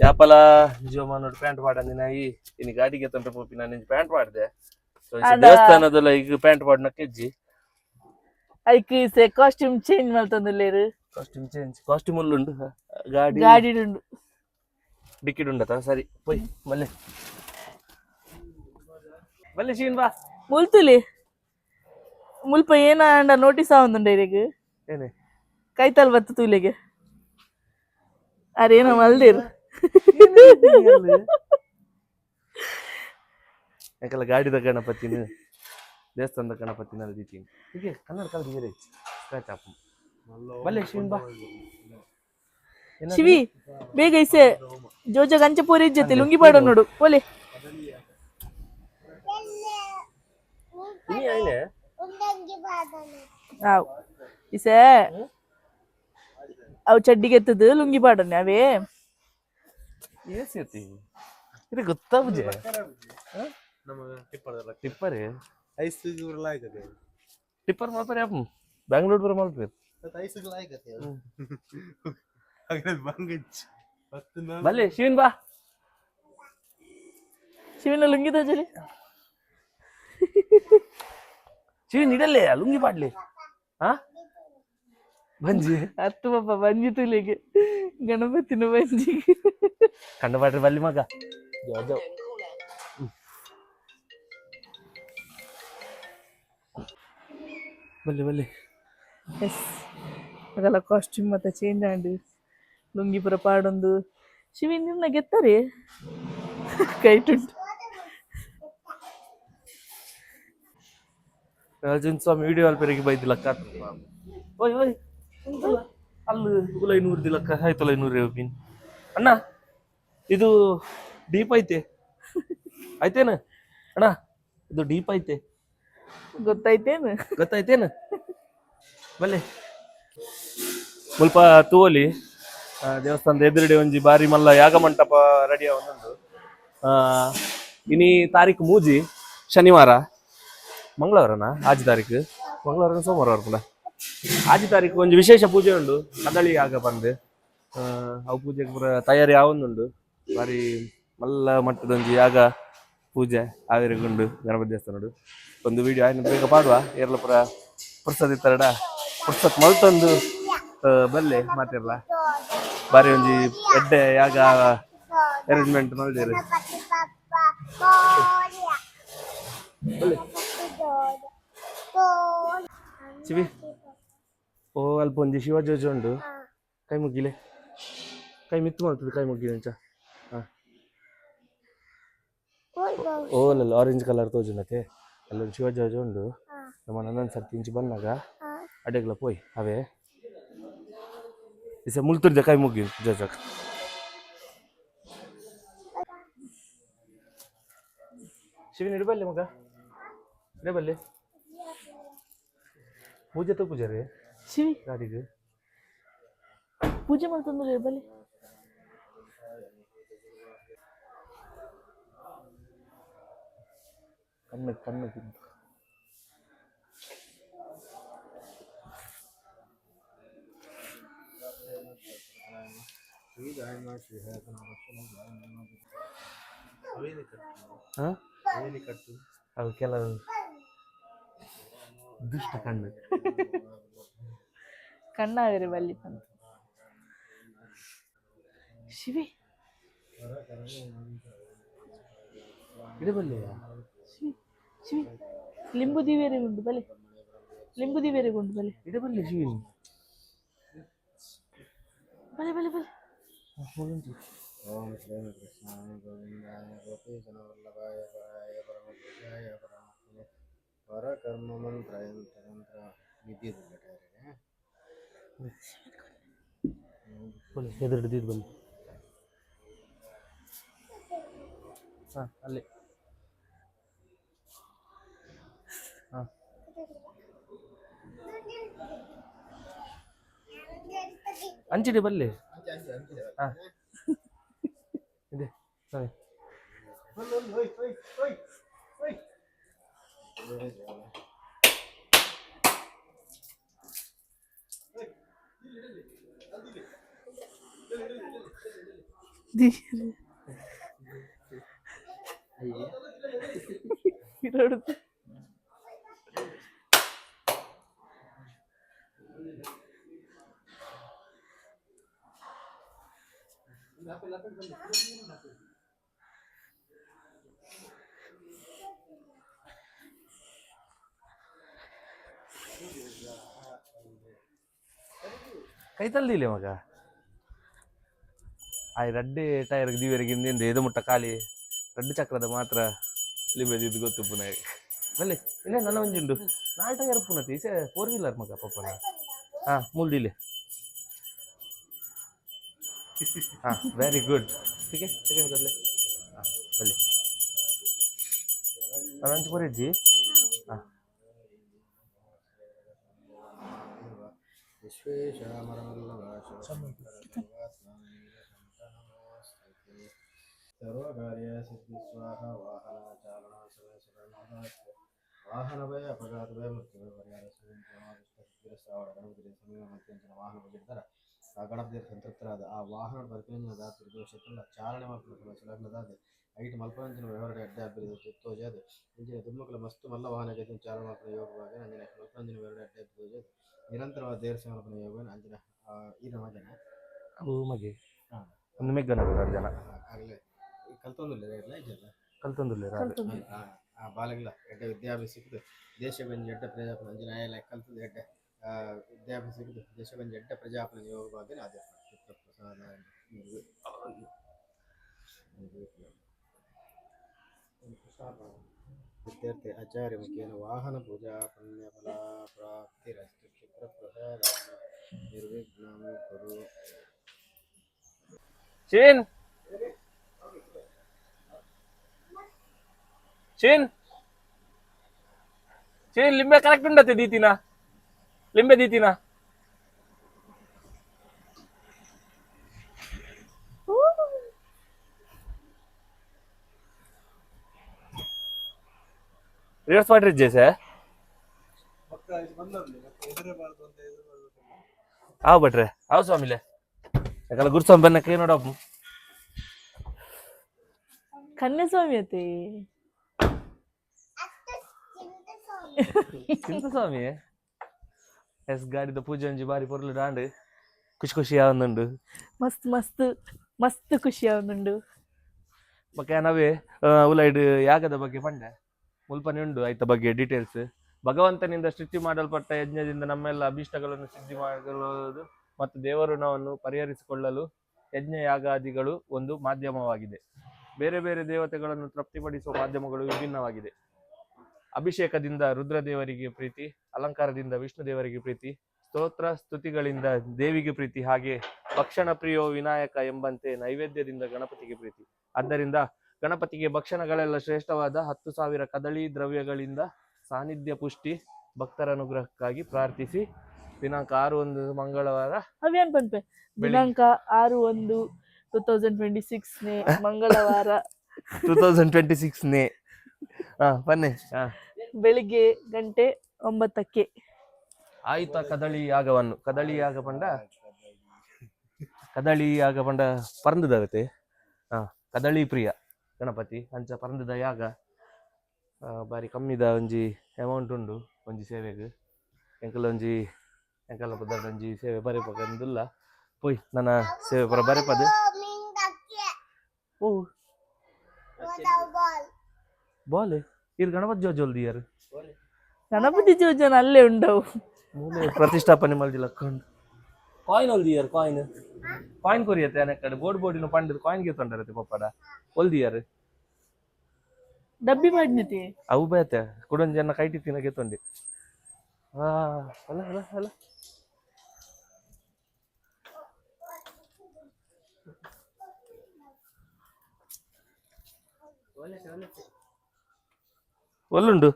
S3: ಯಾಪಲ ಜೋಮ ನೋಡಿ ಪ್ಯಾಂಟ್ ಪಾಡಂದಿನ ಇನ್ನು ಗಾಡಿಗೆ ತಂಪೆ ಪೋಪಿ ನಾನು ಪ್ಯಾಂಟ್ ಪಾಡ್ದೆ ದೇವಸ್ಥಾನದಲ್ಲ ಈಗ ಪ್ಯಾಂಟ್ ಪಾಡ್ನ ಕೆಜ್ಜಿ
S2: ಐಕ್ ಕಾಸ್ಟ್ಯೂಮ್ ಚೇಂಜ್ ಮಾಡ್ತಂದಿಲ್ಲೇರು
S3: ಕಾಸ್ಟ್ಯೂಮ್ ಉಳ್ಳುಂಡು
S2: ಗಾಡಿ ಉಂಡು
S3: ಡಿಕ್ಕಿಡ್ ಉಂಡತ ಸರಿ ಪೋಯ್ ಬಲ್ಲೆ ಶೀನ್ ಬಾ
S2: ಮುಲ್ತುಲಿ ಮುಲ್ಪ ಏನ ಅಂಡ ನೋಟಿಸ್ ಆವಂದುಂಡ ಇರೆಗ್
S3: ಏನೇ
S2: ಕೈತಲ್ ಬತ್ತು ತೂಲೆಗೆ ಅರೇನೋ ಮಲ್ದಿರು
S3: ಯಾಕಲ್ಲ ಗಾಡಿದ ಗಣಪತಿನ ದೇವಸ್ಥಾನದ ಗಣಪತಿನ ದೀತೀನಿ ಹೀಗೆ ಕನ್ನಡ ಕಲ್ದು ಬೇರೆ ಸ್ಕ್ರಾಚ್ ಆಪು ಬಲ್ಲೆ ಶೀನ್ ಬಾ
S2: ಶಿವಿ ಬೇಗ ಇಸೆ ಜೋಜ ಗಂಚ ಪೂರಿ ಇಜ್ಜತಿ ಲುಂಗಿ ಪಾಡೋ ನೋಡು ಓಲೆ ಆವ್ ಇಸೆ ಅವು ಚಡ್ಡಿಗೆ ಎತ್ತದು ಲುಂಗಿ ಪಾಡನೆ ಅವೇ
S3: ಏಸಿ ಇದು ಗೊತ್ತಾ ಬುಜೆ ಟಿಪ್ಪರೇ ಟಿಪ್ಪರ್ ಮಾಡ್ತಾರೆ ಅಪ್ಪ ಬ್ಯಾಂಗ್ಳೂರ್ ಬರ ಮಾಡ್ತಾರೆ ಬಲ್ಲೆ ಶಿವನ್ ಬಾ
S2: ಶಿವನ ಲುಂಗಿ ತೋಜಲಿ
S3: ಶಿವನ್ ಇಡಲ್ಲೇ ಲುಂಗಿ ಪಾಡ್ಲಿ ಹಾ ಬಂಜಿ
S2: ಹತ್ತು ಪಾಪ ಬಂಜಿ ತುಲಿಗೆ ಗಣಪತಿನ ಬಂಜಿ
S3: ಕಂಡು ಪಾಡ್ರಿ ಬಲ್ಲಿ ಮಗ ಬಲ್ಲಿ ಬಲ್ಲಿ
S2: ಎಸ್ ಅದೆಲ್ಲ ಕಾಸ್ಟ್ಯೂಮ್ ಮತ್ತೆ ಚೇಂಜ್ ಆಂಡು ಲುಂಗಿ ಪುರ ಪಾಡೊಂದು ಶಿವಿನ್ ನಿನ್ನ ಗೆತ್ತಾರೆ ಕೈಟುಂಟು
S3: ರಾಜನ್ ಸ್ವಾಮಿ ವಿಡಿಯೋ ಅಲ್ಪರಿಗೆ ಬೈದಿಲ್ಲಕ್ಕ ಓಯ್ ಓಯ್ ಅಲ್ಲಿ ಕುಲ 500 ದಿಲಕ್ಕ ಆಯ್ತಲ್ಲ 500 ಹೋಗಿನ್ ಅಣ್ಣ ಇದು ಡೀಪ್ ಐತೆ ಆಯ್ತೇನ ಅಣ್ಣ ಇದು ಡೀಪ್ ಐತೆ ಗೊತ್ತಾಯ್ತೇನ ಬಲ್ಲೆ ಸ್ವಲ್ಪ ತೂವಲಿ ದೇವಸ್ಥಾನದ ಎದುರುಡೆ ಒಂಜಿ ಬಾರಿ ಮಲ್ಲ ಯಾಗ ಮಂಟಪ ರೆಡಿ ಅವನೊಂದು ಇನಿ ತಾರೀಕು ಮೂಜಿ ಶನಿವಾರ ಮಂಗಳವಾರನಾ ಆಜಿ ತಾರೀಕು ಮಂಗಳವಾರ ಸೋಮವಾರ ಕೂಡ ಆಜಿ ತಾರೀಕು ಒಂಜಿ ವಿಶೇಷ ಪೂಜೆ ಉಂಡು ಕದಳಿ ಯಾಗ ಬಂದು ಅವು ಪೂಜೆಗೆ ಪೂರ ತಯಾರಿ ಆವೊಂದುಂಡು ಬಾರಿ ಮಲ್ಲ ಮಟ್ಟದ ಒಂಜಿ ಯಾಗ ಪೂಜೆ ಆವಿರಿಗುಂಡು ಗಣಪತಿ ದೇವಸ್ಥಾನ ಒಂದು ವಿಡಿಯೋ ಆಯ್ತು ಬೇಗ ಪಾಡುವ ಏರ್ಲ ಪುರ ಪುರ್ಸತ್ ಇತ್ತರಡ ಪುರ್ಸತ್ ಮಲ್ತೊಂದು ಬಲ್ಲೆ ಮಾತಿರ್ಲ ಬಾರಿ ಒಂಜಿ ಎಡ್ಡೆ ಯಾಗ ಅರೇಂಜ್ಮೆಂಟ್ ಮಾಡಿದೇರಿ ಶಿವಿ ಓ ಅಲ್ಪ ಒಂಜಿ ಶಿವಜೋಜ ಉಂಡು ಕೈ ಮುಗ್ಗಿಲೆ ಕೈ ಮಿತ್ತು ಮಾಡ್ತದೆ ಕೈ ಮುಗ್ಗಿಲೆ ಅಂಚ ಓಲಲ್ಲ ಆರೆಂಜ್ ಕಲರ್ ತೋಜುನಕ್ಕೆ ಅಲ್ಲೊಂದು ಶಿವಜೋಜ ಉಂಡು ನಮ್ಮ ನಂದೊಂದು ಸರ್ತಿ ಇಂಚಿ ಬಂದಾಗ ಅಡೆಗ್ಲ ಪೋಯ್ ಅವೇ ಇಸ ಮುಳ್ತುರ್ದೆ ಕೈ ಮುಗಿ ಜೋಜಕ್ ಶಿವಿನ ಇಡಬಲ್ಲೆ ಮಗ ಇಡಬಲ್ಲೆ ಪೂಜೆ ತೋ ಪೂಜೆ ರೀ
S2: ಶಿವಿ
S3: ಗಾಡಿಗೆ
S2: ಪೂಜೆ ಮಾಡ್ತಂದ್ರೆ ಬಲ್ಲಿ
S3: ಕಣ್ಣು ಕಣ್ಣು ಅವು ಕೆಲವು ದುಷ್ಟ ಕಣ್ಣು
S2: ಕಣ್ಣಾಗರೆ ಬಲ್ಲಿ ಬಂತು ಶಿವಿ
S3: ಇಡಬಲ್ಲೆಯಾ
S2: ಶಿವಿ ಶಿವಿ ಲಿಂಬು ದಿವೇರೆ ಉಂಟು ಬಲೆ ಲಿಂಬು ದಿವೇರೆ ಉಂಟು ಬಲೆ
S3: ಇಡಬಲ್ಲೆ ಶಿವಿನಿ
S2: ಬಲೆ ಬಲೆ ಬಲೆ
S4: ಓಂ ಶ್ರೀ ಕೃಷ್ಣಾಯ ಗೋವಿಂದಾಯ ಗೋಪೀಜನವಲ್ಲಭಾಯ ಪರಾಯ ಪರಮಪೂಜ್ಯಾಯ ಪರಮಾತ್ಮನೆ ಪರಕರ್ಮ ಮಂತ್ರ ವಿದ್ಯುತ್
S3: ಎದುರು ಬನ್ನಿ ಹಾಂ ಅಲ್ಲಿ ಹಾಂ ಅಂಚಿಡಿ ಬಲ್ಲಿ ಹಾಂ ಇದೆ ಸರಿ ಕೈ ತಲ್ದಿಲ್ಲ ಮಗ ಆಯ್ ರಡ್ಡೆ ಟೈರ್ ದಿವರೆಗಿಂದ ಎದು ಮುಟ್ಟ ಖಾಲಿ ರಡ್ಡು ಚಕ್ರದ ಮಾತ್ರ ಲಿಂಬೆದಿದ್ದು ಗೊತ್ತು ಪುನಃ ಬಲ್ಲಿ ಇನ್ನೇ ನನ್ನ ಒಂಜುಂಡು 4 ಟೈರ್ ಪುನಃ ಈಸೆ 4 ವೀಲರ್ ಮಗ ಪಪ್ಪನ ಹಾಂ ಮೂಲ್ದಿಲೆ ಹಾಂ ವೆರಿ ಗುಡ್ ठीक है सेकंड कर ले हाँ बल्ले अनंत पर जी हाँ
S4: सर्वकार्य सिद्धि स्वाहा वाहन चालना समय शरण वाहन भय अपघात भय मृत्यु परिहार ವಾಹನ ಬಗೆಡ್ತಾರೆ ಆ ಗಣಪತಿ ಸಂತೃಪ್ತರಾದ ಆ ವಾಹನ ಪರಿಪೂರ್ಣದ ತ್ರಿದೋಷಕ್ಕೆಲ್ಲ ಚಾಲನೆ ಮಾಡ್ಕೊಂಡು ಸುಲಭನದಾದ ಐಟ್ ಮಲ್ಪಂಚಿನ ವ್ಯವಹಾರ ಅಡ್ಡ ಅಭಿವೃದ್ಧಿ ಚಿತ್ತೋಜಾದ ಇಂಜಿನ ದುಮ್ಮಕ್ಕಳ ಮಸ್ತು ಮಲ್ಲ ವಾಹನ ಗತಿ ಚಾಲನೆ ಮಾಡ್ಕೊಂಡು ಯೋಗವಾಗ ಅಂಜಿನ ಮಲ್ಪಂಚಿನ ವ್ಯವಹಾರ ಅಡ್ಡ ಅಭಿವೃದ್ಧಿ ನಿರಂತರವಾದ ದೇವರ ಸಮರ್ಪಣೆ ಯೋಗ ಅಂಜಿನ ಈ ನಮಜನ
S3: ಅವು ಮಗೆ ಒಂದು ಮೆಗ್ಗನ ಜನ
S4: ಆಗಲೇ ಕಲ್ತೊಂದಿಲ್ಲ ಇದೆಲ್ಲ
S3: ಕಲ್ತೊಂದಿಲ್ಲ
S4: ಆ ಬಾಲಗಳ ಎಡ್ಡ ವಿದ್ಯಾಭ್ಯಾಸ ಸಿಕ್ಕಿತು ದೇಶಗಂಜಿ ಎಡ್ಡ ಪ್ರಜಾಪನ ಅಂಜಿನ ಆಯಲ್ಲ ಕಲ್ತದ ಎಡ್ಡ ವಿದ್ಯಾಭ್ಯಾಸ ಸಿಕ್ಕಿತು ದೇಶಗಂಜಿ ಎಡ್ಡ ಪ್ರಜಾಪನ ಯೋಗ ಬಗ್ಗೆ ಅದೇ ಪ್ರಸಾದ ವಿದ್ಯಾರ್ಥಿ ಆಚಾರ್ಯ ಮುಖೇನ ವಾಹನ ಪೂಜಾ ಪುಣ್ಯ ಫಲ ಪ್ರಾಪ್ತಿರಸ್ತು ಕ್ಷಿಪ್ರ ಪ್ರಸಾದ ನಿರ್ವಿಘ್ನಂ ಕುರು
S3: ಶಿನ್ ಶಿನ್ ಶಿನ್ ಲಿಂಬೆ ಕರೆಕ್ಟ್ ಉಂಡತ್ತೆ ದೀತಿನ ಲಿಂಬೆ ದೀತಿನ ರಿವರ್ಸ್ ಮಾಡ್ರಿ ಜೇಸೆ ಆವ್ ಬಟ್ರೆ ಆವ್ ಸ್ವಾಮಿಲೆ ಯಾಕಲ್ಲ ಗುರುಸ್ವಾಮಿ ಬನ್ನಕ್ಕೆ ನೋಡಪ್ಪ
S2: ಕನ್ಯಸ್ವಾಮಿ ಅತ್ತೆ
S3: ಚಿಂತ ಸ್ವಾಮಿ ಎಸ್ ಗಾಡಿದ ಪೂಜೆ ಒಂಜಿ ಬಾರಿ ಪೊರ್ಲು ದಾಂಡ್ ಖುಷಿ ಖುಷಿ ಆವೊಂದುಂಡು
S2: ಮಸ್ತ್ ಮಸ್ತ್ ಮಸ್ತ್ ಖುಷಿ ಆವೊಂದುಂಡು
S3: ಬೊಕ ನಾವೇ ಉಲೈಡ್ ಯಾಗದ ಬಗ್ಗೆ ಪಂಡೆ ಮುಲ್ಪನೆ ಉಂಡು ಐತ ಬಗ್ಗೆ ಡೀಟೇಲ್ಸ್ ಭಗವಂತನಿಂದ ಸೃಷ್ಟಿ ಮಾಡಲ್ಪಟ್ಟ ಯಜ್ಞದಿಂದ ನಮ್ಮೆಲ್ಲ ಅಭೀಷ್ಟಗಳನ್ನು ಸಿದ್ಧಿ ಮಾಡಲು ಮತ್ತು ದೇವಋಣವನ್ನು ಪರಿಹರಿಸಿಕೊಳ್ಳಲು ಯಜ್ಞ ಯಾಗಾದಿಗಳು ಒಂದು ಮಾಧ್ಯಮವಾಗಿದೆ. ಬೇರೆ ಬೇರೆ ದೇವತೆಗಳನ್ನು ತೃಪ್ತಿಪಡಿಸುವ ಮಾಧ್ಯಮಗಳು ವಿಭಿನ್ನವಾಗಿದೆ. ಅಭಿಷೇಕದಿಂದ ರುದ್ರದೇವರಿಗೆ ಪ್ರೀತಿ, ಅಲಂಕಾರದಿಂದ ವಿಷ್ಣು ದೇವರಿಗೆ ಪ್ರೀತಿ, ಸ್ತೋತ್ರ ಸ್ತುತಿಗಳಿಂದ ದೇವಿಗೆ ಪ್ರೀತಿ, ಹಾಗೆ ಭಕ್ಷಣ ಪ್ರಿಯೋ ವಿನಾಯಕ ಎಂಬಂತೆ ನೈವೇದ್ಯದಿಂದ ಗಣಪತಿಗೆ ಪ್ರೀತಿ. ಆದ್ದರಿಂದ ಗಣಪತಿಗೆ ಭಕ್ಷಣಗಳೆಲ್ಲ ಶ್ರೇಷ್ಠವಾದ 10,000 ಕದಳಿ ದ್ರವ್ಯಗಳಿಂದ ಸಾನ್ನಿಧ್ಯ ಪುಷ್ಟಿ ಭಕ್ತರ ಅನುಗ್ರಹಕ್ಕಾಗಿ ಪ್ರಾರ್ಥಿಸಿ. ದಿನಾಂಕ 6/1 ಮಂಗಳವಾರ
S2: ಅವೇನ್ ಪನ್ಪೆ ದಿನಾಂಕ 6/1/2026 ಮಂಗಳವಾರ
S3: 2026 ಬನ್ನಿ
S2: ಬೆಳಿಗ್ಗೆ 9:00
S3: ಆಯುತ ಕದಳಿ ಯಾಗವನ್ನು ಕದಳಿ ಯಾಗ ಪಂಡ ಪರಂದದವತೆ ಕದಳಿ ಪ್ರಿಯ ಗಣಪತಿ ಅಂಚ ಪರಂದದ ಯಾಗ ಬಾರಿ ಕಮ್ಮಿದ ಒಂಜಿ ಅಮೌಂಟ್ ಉಂಡು ಒಂಜಿ ಸೇವೆಗೆ ಎಂಕಲ ಪದಾರ್ಥ ಒಂಜಿ ಸೇವೆ ಬರೆಪಕಂದುಲ್ಲ ಪೋಯ್ ನನ್ನ ಸೇವೆ ಪರ ಬರೆಪದು ಓ ಬಾಲ್ ಇರ್ ಗಣಪತಿ ಜೋಜೊಲ್ದಿ ಯಾರು
S2: ಗಣಪತಿ ಜೋಜನ ಅಲ್ಲೇ ಉಂಡವು
S3: ಮೂಲೆ ಪ್ರತಿಷ್ಠಾಪನೆ ಮಲ್ದಿಲ್ಲ ಕಾಯಿನ್ ಹೊಲ್ದಿಯಾರು ಕಾಯಿನ್ ಕೊರಿಯತ್ತೆ ಅನೆ ಕಡೆ ಬೋರ್ಡಿನ ಪಂಡದ ಕಾಯಿನ್ ಗೆ ತೊಂಡರತ್ತೆ ಪಪ್ಪಡ ಹೊಲ್ದಿಯಾರು
S2: ಡಬ್ಬಿ ಮಾಡಿನತಿ
S3: ಅವು ಬೇತೆ ಕುಡೊಂದು ಜನ ಕೈಟಿ ತಿನ್ನಗೆ ತೊಂಡಿ ಅಲ್ಲ ಅಲ್ಲ ಅಲ್ಲ ಒಲ್ಲುಂಡು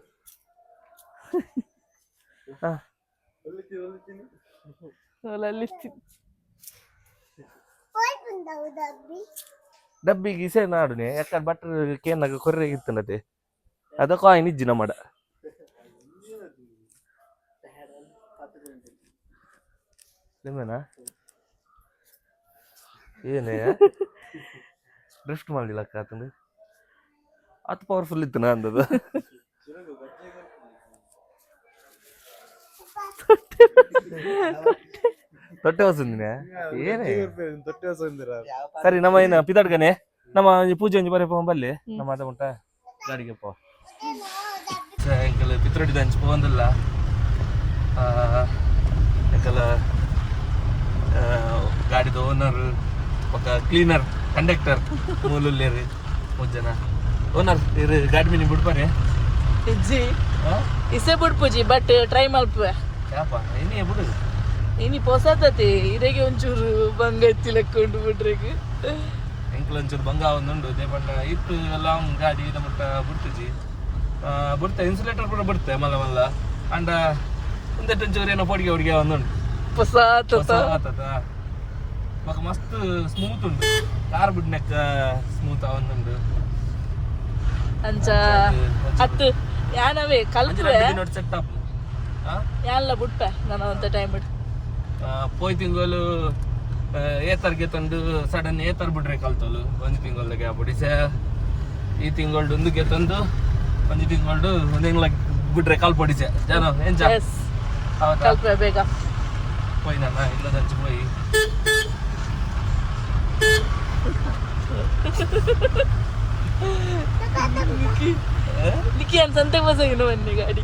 S3: ಡಬ್ಬಿಗೆ ಇಸೆ ನಾಡುನೆ ಯಾಕಂದ್ರೆ ಬಟ್ರ್ ಕೇನಾಗ ಕೊರ್ರೆಗಿತ್ತನತೆ ಅದ ಕಾಯಿನ್ ಇಜ್ಜಿನ ಮಾಡ ನಿಮ್ಮೇನಾ ಏನೇ ಡ್ರಿಫ್ಟ್ ಮಾಡ್ಲಿಲ್ಲ ಆತಂದು ಅದು ಪವರ್ಫುಲ್ ಇತ್ತು ನಾ ಅಂದದ ತೊಟ್ಟೆ ಹೊಸಂದಿನ ಏನೇ ಸರಿ ನಮ್ಮ ಏನ ಪಿತಾಡ್ಗನೆ ನಮ್ಮ ಪೂಜೆ ಒಂಜಿ ಬರೀ ಬಲ್ಲಿ ನಮ್ಮ ಅದ ಉಂಟ ಗಾಡಿಗೆ ಪೋ ಎಂಕಲ್ ಪಿತ್ರೊಡಿದ ಹಂಚಿ ಪೋಂದಿಲ್ಲ ಎಂಕಲ್ ಗಾಡಿದ ಓನರ್ ఒక ಕ್ಲೀನರ್ ಕಂಡಕ್ಟರ್ ಮೂಲುಲ್ಲೇರು 3 ಜನ ಓನರ್ ಇರು ಗಾಡಿ ಮಿನಿ ಬಿಡ್ಪಾರೆ
S2: ಇಜ್ಜಿ ಇಸೆ ಬಿಡ್ಪುಜಿ ಬಟ್ ಟ್ರೈ ಮಲ್ಪುವೆ
S3: ಯಾಪ ಏನೇ ಬಿಡು
S2: ಇನಿ ಪೊಸತತಿ ಇರೆಗೆ ಒಂಚೂರು ಬಂಗ ಎತ್ತಿಲಕ್ಕೊಂಡು ಬಿಡ್ರೆಗೆ
S3: ಎಂಕಲ್ ಒಂಚೂರು ಬಂಗ ಒಂದುಂಡು ದೇಪಂಡ ಇತ್ತು ಲಾಂಗ್ ಗಾಡಿ ನಮ್ಮಟ್ಟ ಬಿಡ್ತಿಜಿ ಬಿಡ್ತೆ ಇನ್ಸುಲೇಟರ್ ಕೂಡ ಬಿಡ್ತೆ ಮಲ್ಲ ಮಲ್ಲ ಅಂಡ ಒಂದೆಟ್ಟು ಒಂಚೂರು ಏನೋ ಪೊಡಿಗೆ ಹುಡುಗಿ ಒಂದುಂಡು
S2: ಪೊಸತ
S3: ಮಸ್ತ್ ಸ್ಮೂತ್ ಉಂಟು ಕಾರ್ ಬಿಡ್ನಕ್ಕ ಸ್ಮೂತ್ ಒಂದುಂಡು
S2: ಅಂಚ ಅತ್ತು ಯಾನವೇ ಕಲ್ತ್ರೆ
S3: ಸೆಟಪ್
S2: ಯಾನ್ಲ ಬಿಟ್ಟ ನಾನು ಅಂತ ಟೈಮ್ ಬಿಟ್ಟು
S3: ಪೋಯ್ ತಿಂಗಳು ಏತರ್ಗೆ ತಂದು ಸಡನ್ ಏತರ್ ಬಿಡ್ರೆ ಕಲ್ತೋಲು 1 ತಿಂಗಳಿಗೆ ಬಿಡಿಸ ಈ ತಿಂಗಳು ಒಂದಕ್ಕೆ ತಂದು 1 ತಿಂಗಳು ಒಂದ್ ಬಿಡ್ರೆ ಕಾಲ್ ಪಡಿಸೆ ಜನ ಏನ್
S2: ಕಲ್ಪೆ ಬೇಗ
S3: ಪೋಯ್ ನನ್ನ ಇಲ್ಲದ ಹಂಚಿ ಪೋಯ್
S2: ನಿಕ್ಕಿ ಅನ್ ಸಂತೆ ಬಸ್ ಏನು ಬನ್ನಿ ಗಾಡಿ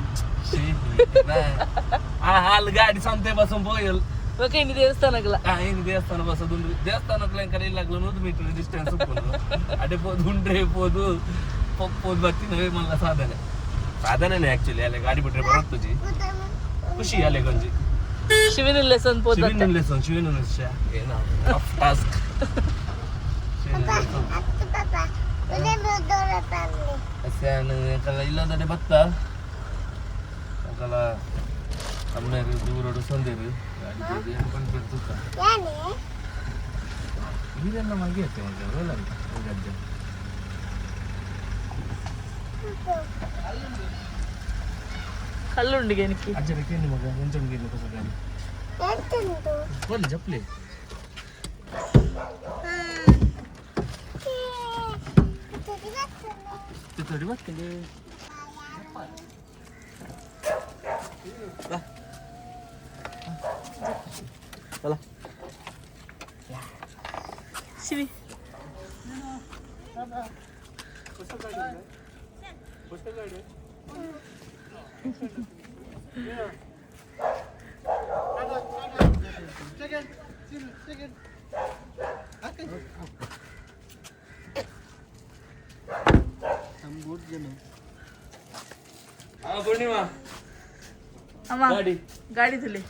S3: ಹಾಲು ಗಾಡಿ ಸಂತೆ ಬಸ್ ಪೋಯಲ್
S2: ಓಕೆ ಇನ್ನು ದೇವಸ್ಥಾನಕ್ಕಲ್ಲ
S3: ಇನ್ನು ದೇವಸ್ಥಾನ ಬಸ್ ಅದೊಂದು ದೇವಸ್ಥಾನಕ್ಕೆ ಕರೆಯಿಲ್ಲಾಗ್ಲ 100 ಮೀಟರ್ ಡಿಸ್ಟೆನ್ಸ್ ಅಡೆ ಪೋದು ಉಂಡ್ರೆ ಪೋದು ಪೋದು ಬರ್ತೀನವೇ ಮಲ್ಲ ಸಾಧನೆ ಆಕ್ಚುಲಿ ಅಲ್ಲೇ ಗಾಡಿ ಬಿಟ್ರೆ ಬರತ್ತುಜಿ ಖುಷಿ ಅಲ್ಲೇ ಗಂಜಿ
S2: ಶಿವಿನ ಲೆಸನ್ ಪೋದ
S3: ಶಿವಿನ ಏನೋ ಟಫ್ ಟಾಸ್ಕ್ ಇಲ್ಲದಡೆ ಬತ್ತ ಅಂಕಲ ಅಮ್ಮರು ದೂರೋಡು ಸಂದೇರು ಗಾಡಿ ಬಂದು ತೂಕ ಇದೆಲ್ಲ ಮಗಿಯತ್ತೆ ಗಜ್ಜೆ
S2: ಕಲ್ಲುಂಡಿಗೆ ನಿಕ್ಕಿ
S3: ಅಜ್ಜರಕ್ಕೆ ಏನು ಮಗ ಎಂಚಂಗೆ ಹೊಸ ಗಾಡಿ ಬೋಲಿ ಜಪ್ಲಿ ತೋಡಿ ಬರ್ತೀನಿ ಅಲ್ಲ
S2: ಶಿವಿ
S3: ಪೂರ್ಣಿಮಾ
S2: ಅಮ್ಮ
S3: ಗಾಡಿ
S2: ಗಾಡಿ ತುಳಿ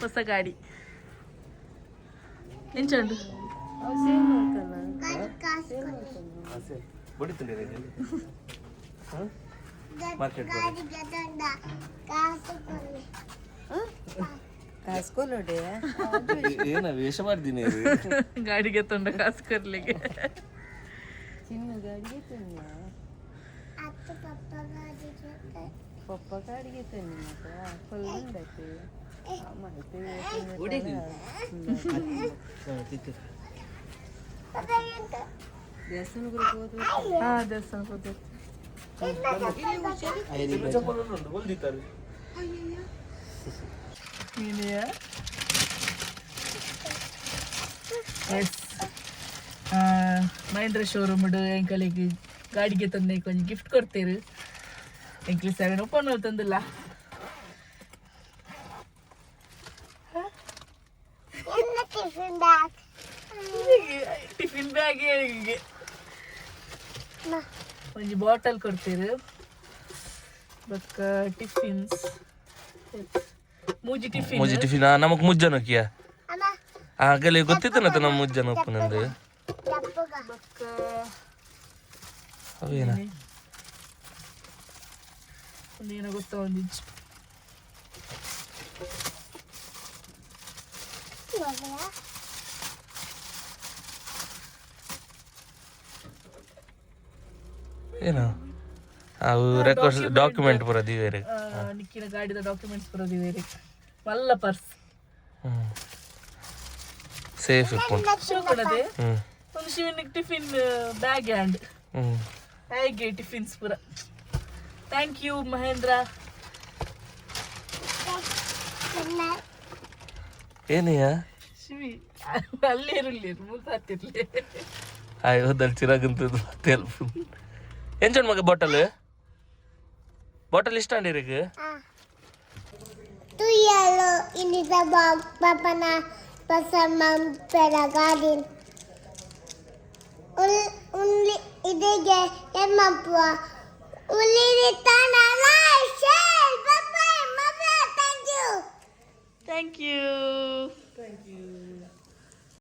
S2: ಹೊಸ ಗಾಡಿ ಎಂಚುಂಡು
S3: ಹೊಡಿತುಂಡೆ ಮಾರ್ಕೆಟ್
S6: ಕಾಸ್ಕೊಲ್ಲೋಡೆ
S3: ಏನ ವೇಷ ಮಾಡ್ತೀನಿ
S2: ಗಾಡಿಗೆ ತೊಂಡ ಕಾಸು ಕೊರ್ಲಿಕ್ಕೆ
S6: ಚಿನ್ನ ಗಾಡಿಗೆ ತನ್ನ
S1: ಅತ್ತೆ ಪಪ್ಪ ಗಾಡಿ ಜೊತೆ
S6: ಪಪ್ಪ ಗಾಡಿಗೆ ತನ್ನ ಮಗ ಕೊಲ್ಲಂಡಕ್ಕೆ ದೇವಸ್ಥಾನಕ್ಕೆ ಹೋದ್ರು
S2: ಹಾ ದೇವಸ್ಥಾನಕ್ಕೆ
S3: ಹೊಲ್ದಿದ್ದಾರೆ
S2: ಮಹೇಂದ್ರ ಶೋರೂಮ್ ಎಂಕಲಿಗೆ ಗಾಡಿಗೆ ತಂದು ಕೊಂಚ ಗಿಫ್ಟ್ ಕೊಡ್ತೇರು ಎಂಕ್ಲಿ ಸೆವೆನ್ ಓಪನ್ ತಂದಿಲ್ಲ
S1: ಟಿಫಿನ್ ಬ್ಯಾಗ್
S2: ಟಿಫಿನ್ ಬ್ಯಾಗ್ ಒಂಜಿ ಬಾಟಲ್ ಕೊಡ್ತೇರು ಬೊಕ್ಕ ಟಿಫಿನ್ಸ್ ಮೂಜಿ ಟಿಫಿನ್
S3: ಮುಜ್ಜಿ ಟಿಫಿನ್ ನಮಕ್ ಮುಜ್ಜನಕ್ಕಿಯ
S1: ಅಮ್ಮ
S3: ಆಗಲೇ ಗೊತ್ತಿತ್ತನತ್ತ ನಮ್ಮ ಮುಜ್ಜನ ಉಪ್ಪನಂದು
S1: ಡಬ್ಬಗ
S2: ಬೊಕ್ಕ
S3: ಅವೇನ
S2: ಒಂದೇನೋ ಗೊತ್ತಾ ಒಂದಿಷ್ಟು
S3: ಏನು ಅವು ರೆಕಾರ್ಡ್ಸ್ ಡಾಕ್ಯುಮೆಂಟ್ ಬರೋದು ಬೇರೆ
S2: ನಿಕ್ಕಿನ ಗಾಡಿದ ಡಾಕ್ಯುಮೆಂಟ್ಸ್ ಬರೋದು ಬೇರೆ ಮಲ್ಲ ಪರ್ಸ್
S3: ಸೇಫ್ ಇಪ್ಪುಂಟು
S2: ಶೋ ಕೊಡದೆ
S3: ಹ್ಮ್
S2: ಒಂದು ಶಿವನಿಗೆ ಟಿಫಿನ್ ಬ್ಯಾಗ್ ಹ್ಯಾಂಡ್
S3: ಹ್ಮ್
S2: ಹೇಗೆ ಟಿಫಿನ್ಸ್ ಪೂರ ಥ್ಯಾಂಕ್ ಯು ಮಹೇಂದ್ರ
S3: ಏನಯ್ಯ
S2: ಶಿವಿ ಅಲ್ಲೇ ಇರಲಿ ಮೂಸಾತಿರ್ಲಿ
S3: ಆಯ್ ಹೋದಲ್ಲಿ ಚಿರಾಗಂತದ್ದು ತೆಲ್ಪು ಎಂಚನ್ ಮಗ ಬಾಟಲ್ ಇಷ್ಟ ಅಂಡಿರಿಗೆ
S1: Tu yellow ini sabab papana pasal mampera garden. Only idege emapua. Uli di tanah lai shell. Bye bye, mother. Thank you.
S2: Thank you